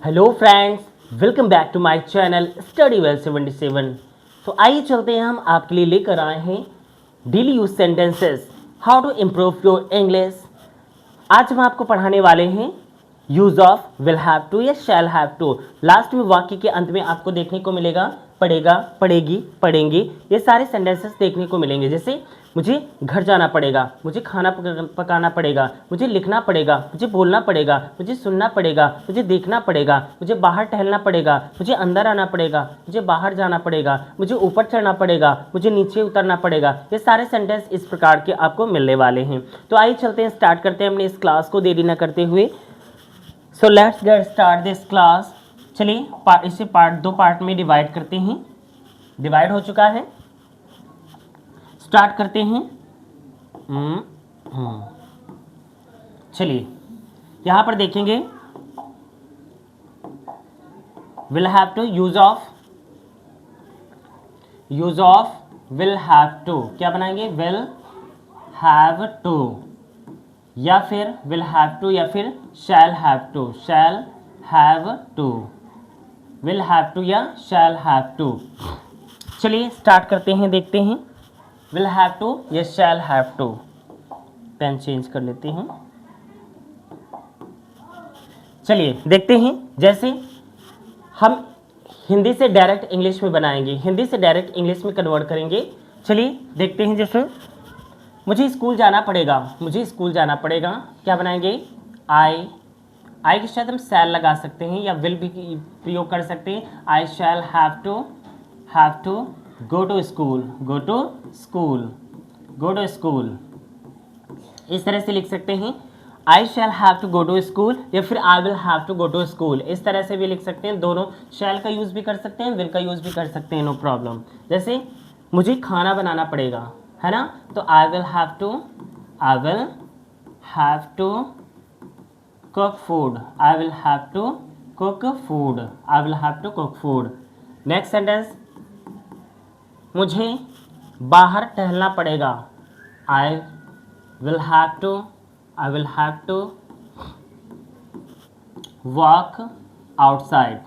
Hello friends, welcome back to my channel study well 77। तो आइए चलते हैं, हम आपके लिए लेकर आए हैं daily use sentences, how to improve your English. आज हम आपको पढ़ाने वाले हैं use of will have to या शैल हैव टू। लास्ट में वाक्य के अंत में आपको देखने को मिलेगा पड़ेगा, पड़ेगी, पढ़ेंगे, ये सारे सेंटेंसेस देखने को मिलेंगे। जैसे मुझे घर जाना पड़ेगा, मुझे खाना पकाना पड़ेगा, मुझे लिखना पड़ेगा, मुझे बोलना पड़ेगा, मुझे सुनना पड़ेगा, मुझे देखना पड़ेगा, मुझे बाहर टहलना पड़ेगा, मुझे अंदर आना पड़ेगा, मुझे बाहर जाना पड़ेगा, मुझे ऊपर चढ़ना पड़ेगा, मुझे नीचे उतरना पड़ेगा। ये सारे सेंटेंस इस प्रकार के आपको मिलने वाले हैं। तो आइए चलते हैं, स्टार्ट करते हैं अपने इस क्लास को देरी न करते हुए। So let's get start this class. चलिए इसे दो पार्ट में डिवाइड करते हैं। डिवाइड हो चुका है, स्टार्ट करते हैं। चलिए यहां पर देखेंगे will have to, use of will have to क्या बनाएंगे? विल हैव टू या फिर विल हैव टू या फिर shall have to, shall have to, will have to या शैल हैव टू। चलिए स्टार्ट करते हैं, देखते हैं विल हैव टू या shall have to. Pen change कर लेते हैं। चलिए देखते हैं, जैसे हम हिंदी से डायरेक्ट इंग्लिश में बनाएंगे, हिंदी से डायरेक्ट इंग्लिश में कन्वर्ट करेंगे। चलिए देखते हैं, जैसे मुझे स्कूल जाना पड़ेगा, मुझे स्कूल जाना पड़ेगा, क्या बनाएंगे? आई के साथ हम शैल लगा सकते हैं या विल भी प्रयोग कर सकते हैं। I shall have to go to school, go to school, go to school. इस तरह से लिख सकते हैं, I shall have to go to school या फिर I will have to go to school. इस तरह से भी लिख सकते हैं। दोनों शैल का यूज़ भी कर सकते हैं, विल का यूज़ भी कर सकते हैं, नो प्रॉब्लम। जैसे मुझे खाना बनाना पड़ेगा, है ना, तो I will have to cook food, I will have to cook food, I will have to cook food। Next sentence, मुझे बाहर टहलना पड़ेगा, I will have to walk outside।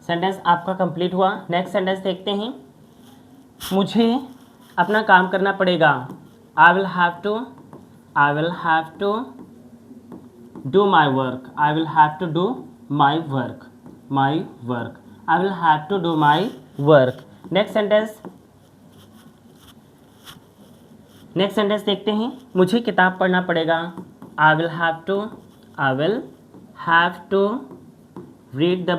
Sentence आपका कंप्लीट हुआ। नेक्स्ट सेंटेंस देखते हैं, मुझे अपना काम करना पड़ेगा, I will have to do my work, I will have to do my work, I will have to do my work। Next sentence देखते हैं, मुझे किताब पढ़ना पड़ेगा, I will have to read the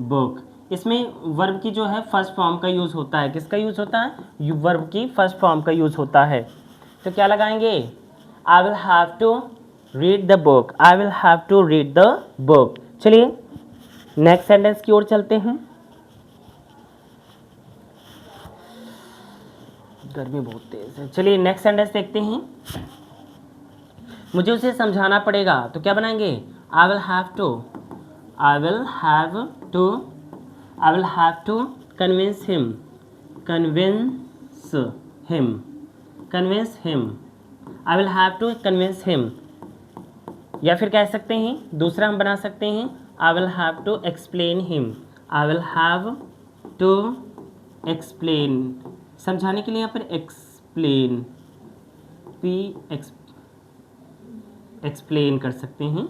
book। इसमें वर्ब की जो है फर्स्ट फॉर्म का यूज़ होता है। किसका यूज़ होता है? वर्ब की फर्स्ट फॉर्म का यूज़ होता है। तो क्या लगाएंगे? I will have to read the book, I will have to read the book. चलिए नेक्स्ट सेंटेंस की ओर चलते हैं। गर्मी बहुत तेज है। चलिए नेक्स्ट सेंटेंस देखते हैं, मुझे उसे समझाना पड़ेगा, तो क्या बनाएंगे? I will have to convince him, I will have to convince him। या फिर कह सकते हैं, दूसरा हम बना सकते हैं, I will have to explain him, I will have to explain। समझाने के लिए यहाँ पर explain कर सकते हैं,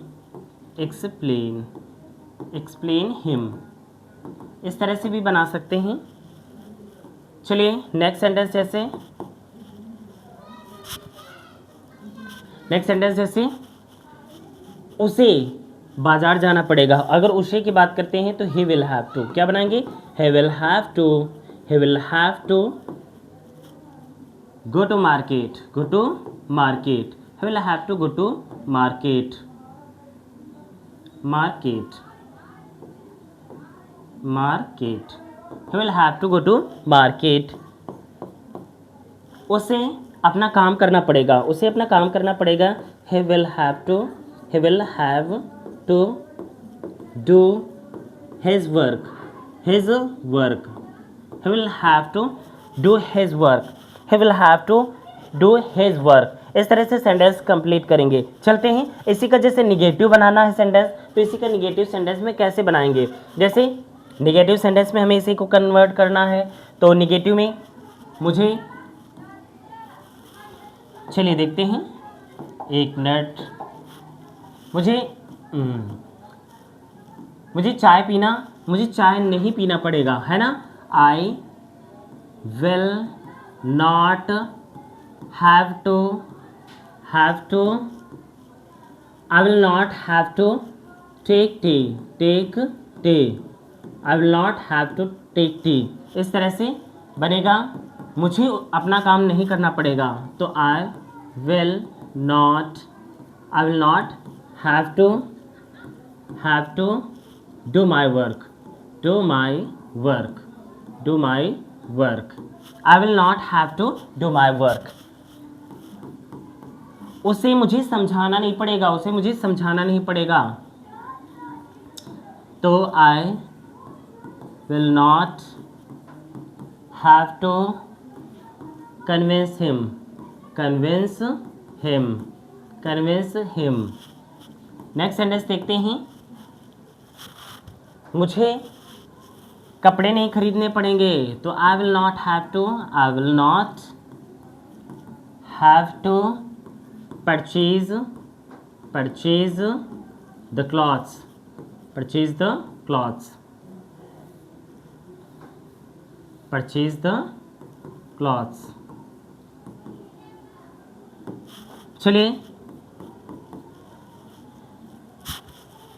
explain him। इस तरह से भी बना सकते हैं। चलिए नेक्स्ट सेंटेंस जैसे उसे बाजार जाना पड़ेगा। अगर उसे की बात करते हैं तो ही विल हैव टू, क्या बनाएंगे? He will have to go to market, he will have to go to market. He will have to go to market। उसे अपना काम करना पड़ेगा, He will have to do his work, He will have to do his work। इस तरह से sentence complete करेंगे। चलते हैं, इसी का जैसे निगेटिव बनाना है सेंटेंस, तो इसी का निगेटिव सेंटेंस में कैसे बनाएंगे। जैसे निगेटिव सेंटेंस में हमें इसी को कन्वर्ट करना है, तो निगेटिव में मुझे, चलिए देखते हैं, एक मिनट, मुझे चाय पीना, मुझे चाय नहीं पीना पड़ेगा, है ना। I will not have to I will not have to take tea I will not have to take tea. इस तरह से बनेगा, मुझे अपना काम नहीं करना पड़ेगा, तो I will not have to do my work I will not have to do my work. उसे मुझे समझाना नहीं पड़ेगा, तो I will not have to convince him. Next sentence देखते हैं, मुझे कपड़े नहीं खरीदने पड़ेंगे, तो I will not have to purchase the clothes. चलिए,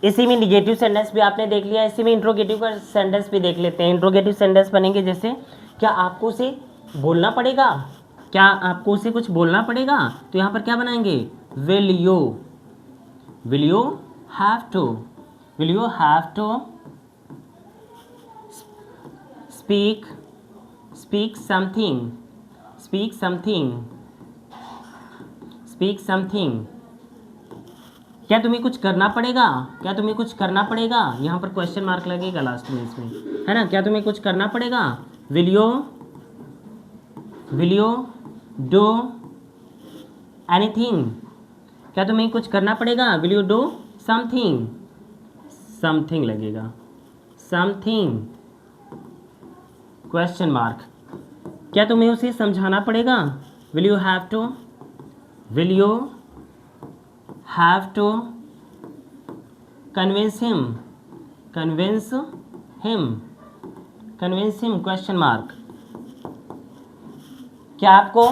इसी में निगेटिव सेंटेंस भी आपने देख लिया, इसी में इंट्रोगेटिव का सेंटेंस भी देख लेते हैं। इंट्रोगेटिव सेंटेंस बनेंगे जैसे, क्या आपको उसे बोलना पड़ेगा, कुछ बोलना पड़ेगा, तो यहाँ पर क्या बनाएंगे, will you have to speak something. क्या तुम्हें कुछ करना पड़ेगा, यहाँ पर क्वेश्चन मार्क लगेगा लास्ट में इसमें, है ना। क्या तुम्हें कुछ करना पड़ेगा, विल यू डू एनीथिंग। क्या तुम्हें कुछ करना पड़ेगा, विल यू डू समथिंग लगेगा, क्वेश्चन मार्क। क्या तुम्हें उसे समझाना पड़ेगा, will you have to convince him, question mark. क्या आपको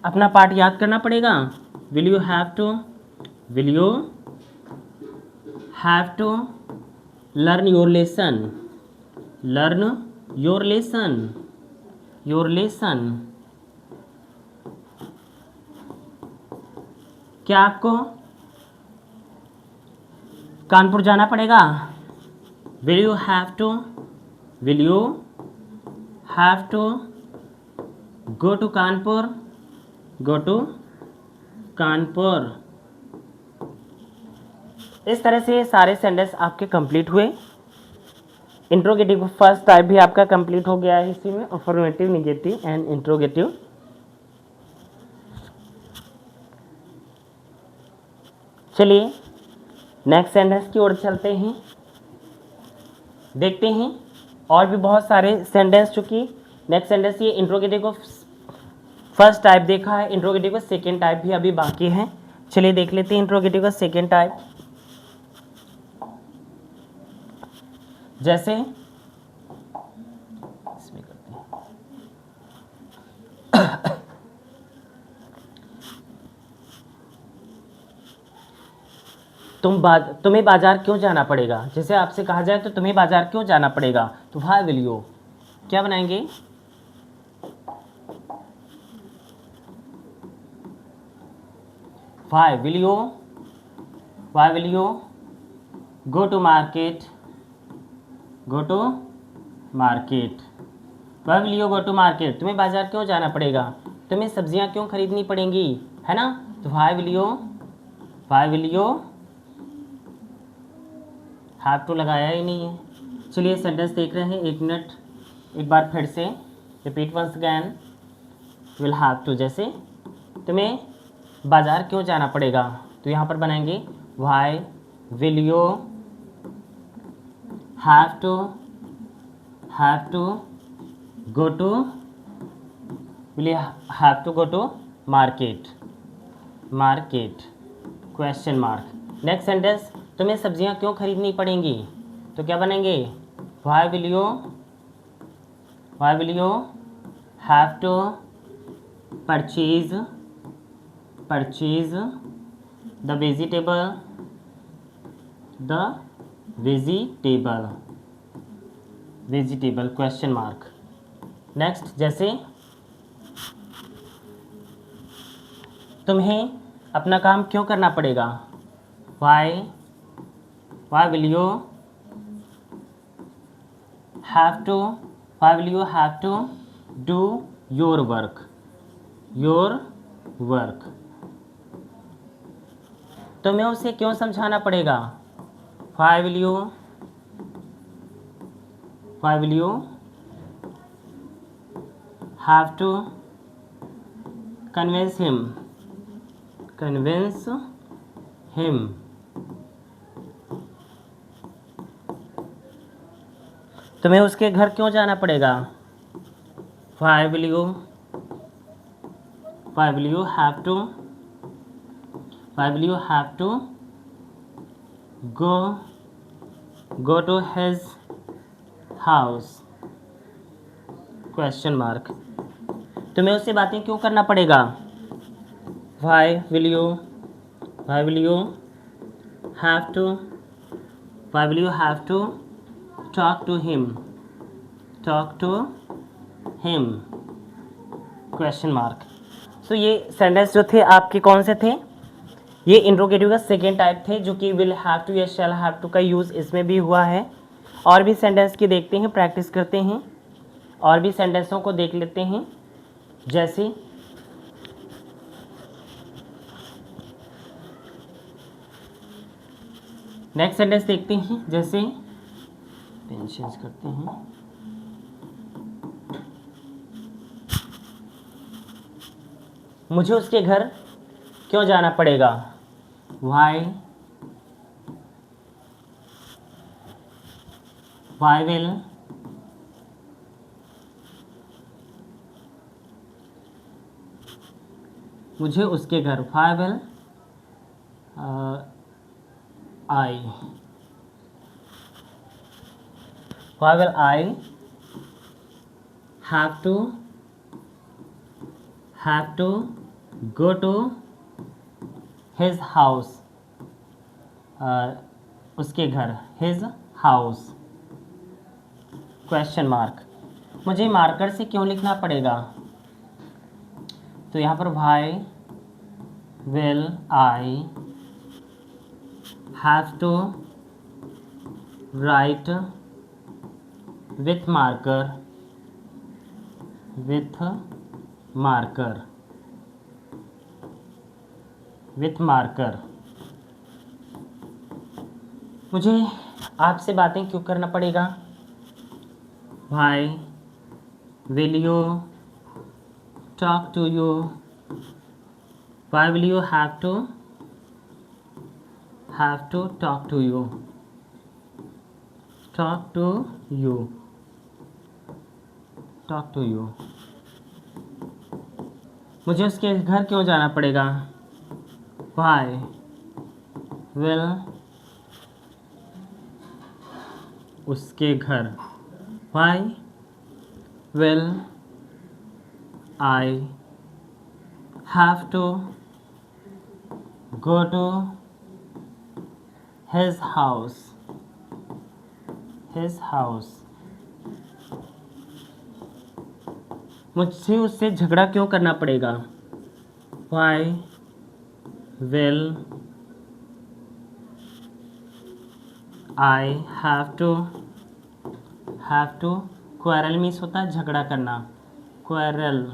अपना पाठ याद करना पड़ेगा, will you have to learn your lesson. क्या आपको कानपुर जाना पड़ेगा, will you have to go to Kanpur. इस तरह से सारे सेंटेंस आपके कंप्लीट हुए। इंट्रोगेटिव फर्स्ट टाइप भी आपका कंप्लीट हो गया है इसी में, अफर्मेटिव, निगेटिव एंड इंट्रोगेटिव। चलिए नेक्स्ट सेंटेंस की ओर चलते हैं, देखते हैं और भी बहुत सारे सेंटेंस। चूँकि नेक्स्ट सेंटेंस ये इंट्रोगेटिव को फर्स्ट टाइप देखा है, इंट्रोगेटिव का सेकेंड टाइप भी अभी बाकी है। चलिए देख लेते हैं इंट्रोगेटिव का सेकेंड टाइप। जैसे इसमें करते हैं, तुम्हें बाजार क्यों जाना पड़ेगा। जैसे आपसे कहा जाए तो तुम्हें बाजार क्यों जाना पड़ेगा, तो व्हाई विल यू, क्या बनाएंगे, why will you go to market, why will you go to market, तुम्हें बाजार क्यों जाना पड़ेगा, तुम्हें सब्जियां क्यों खरीदनी पड़ेंगी, है ना। तो why will you have to लगाया ही नहीं है। चलिए सेंटेंस देख रहे हैं, एक मिनट, एक बार फिर से repeat once again, will have to. जैसे तुम्हें बाज़ार क्यों जाना पड़ेगा, तो यहाँ पर बनाएंगे why will you have to go to, will you have to go to market, question mark. Next sentence, तुम्हें सब्जियां क्यों खरीदनी पड़ेंगी, तो क्या बनेंगे why will you have to purchase the vegetable question mark. Next, जैसे तुम्हें अपना काम क्यों करना पड़ेगा, why will you have to do your work, तुम्हें उसे क्यों समझाना पड़ेगा, why will you have to convince him, तुम्हें उसके घर क्यों जाना पड़ेगा, why will you have to go to his house, question mark. तुम्हें उससे बातें क्यों करना पड़ेगा, why will you have to talk to him, question mark. So ये सेंटेंस जो थे आपके कौन से थे, ये इंट्रोगेटिव का सेकेंड टाइप थे, जो कि विल हैव टू या शैल हैव टू का यूज़ इसमें भी हुआ है। और भी सेंटेंस की देखते हैं, प्रैक्टिस करते हैं, और भी सेंटेंसों को देख लेते हैं। जैसे नेक्स्ट सेंटेंस देखते हैं, जैसे पेन चेंज करते हैं। मुझे उसके घर क्यों जाना पड़ेगा, वाई विल मुझे उसके घर, why will I have to go to his house, उसके घर, his house, क्वेश्चन मार्क। मुझे मार्कर से क्यों लिखना पड़ेगा, तो यहाँ पर why will I have to write with marker. मुझे आपसे बातें क्यों करना पड़ेगा, why will you talk to you, why will you have to talk to you. मुझे उसके घर क्यों जाना पड़ेगा, वाई विल उसके घर, why will I have to go to his house. मुझसे उससे झगड़ा क्यों करना पड़ेगा, why will I have to quarrel means होता है झगड़ा करना, क्वेरल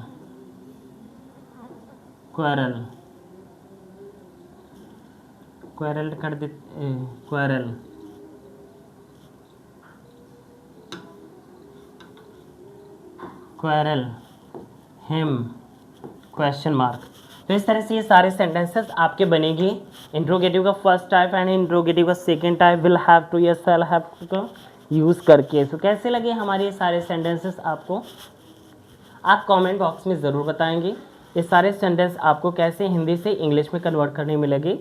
कर देते, क्वेरल हिम, क्वेश्चन मार्क। तो इस तरह से ये सारे सेंटेंसेस आपके बनेंगे। इंट्रोगेटिव का फर्स्ट टाइप एंड इंट्रोगेटिव का second type will have to या शैल हैव टू का यूज़ करके। तो कैसे लगे हमारे ये सारे सेंटेंसेस आपको, आप कमेंट बॉक्स में ज़रूर बताएंगे ये सारे सेंटेंस आपको कैसे हिंदी से इंग्लिश में कन्वर्ट करने में लगे।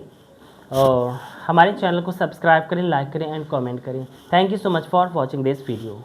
और हमारे चैनल को सब्सक्राइब करें, लाइक करें एंड कमेंट करें। Thank you so much for watching this video.